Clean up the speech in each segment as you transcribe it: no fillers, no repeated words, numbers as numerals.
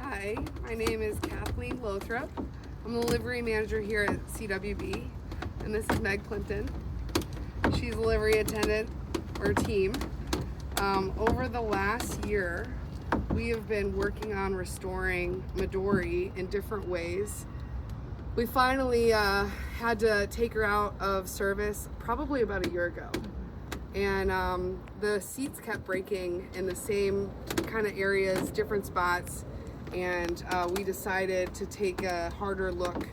Hi, my name is Kathleen Lothrop. I'm the Livery Manager here at CWB, and this is Meg Clinton. She's a Livery Attendant or team. Over the last year, we have been working on restoring Midori in different ways. We finally had to take her out of service probably about a year ago. And the seats kept breaking in the same kind of areas, different spots, and we decided to take a harder look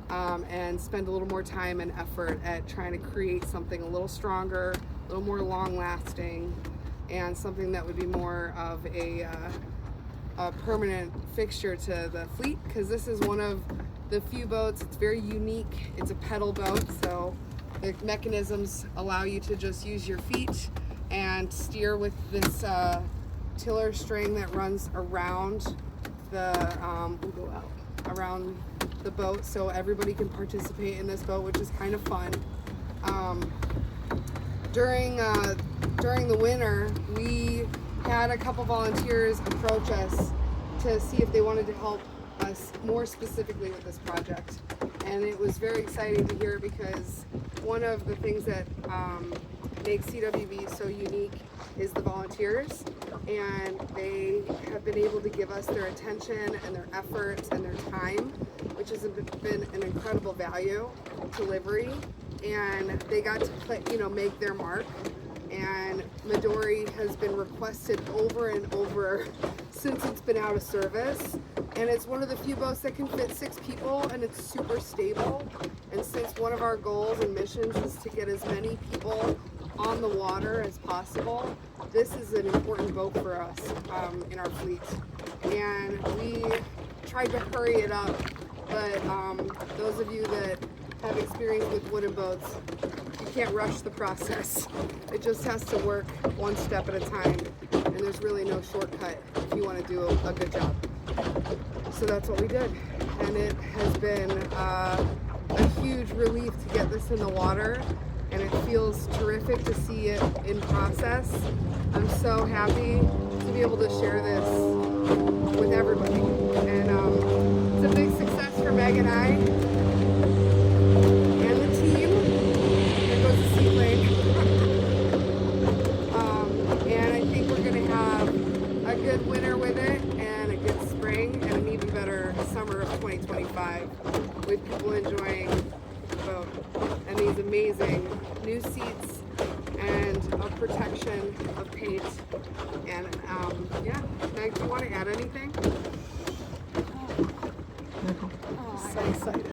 and spend a little more time and effort at trying to create something a little stronger, a little more long-lasting, and something that would be more of a permanent fixture to the fleet, because this is one of the few boats. It's very unique. It's a pedal boat, so the mechanisms allow you to just use your feet and steer with this tiller string that runs around the around the boat, so everybody can participate in this boat, which is kind of fun. During the winter, we had a couple volunteers approach us to see if they wanted to help us more specifically with this project, and it was very exciting to hear, because one of the things that makes CWB so unique is the volunteers, and they have been able to give us their attention and their efforts and their time, which has been an incredible value to Livery, and they got to make their mark. And Midori has been requested over and over since it's been out of service, and it's one of the few boats that can fit 6 people, and it's super stable. And since one of our goals and missions is to get as many people on the water as possible, this is an important boat for us in our fleet, and we tried to hurry it up, but those of you that have experience with wooden boats, you can't rush the process. It just has to work one step at a time, and there's really no shortcut if you want to do a good job. So that's what we did, and it has been a huge relief to get this in the water, and it feels terrific to see it in process. I'm so happy to be able to share this with everybody, and it's a big success for Meg and I and the team. There goes the seaplane. And I think we're going to have a good winter with it, and a good spring, and an even better summer of 2025 with people enjoying the boat and these amazing new seats and a protection of paint. And yeah, Meg, do you want to add anything? Oh, So excited.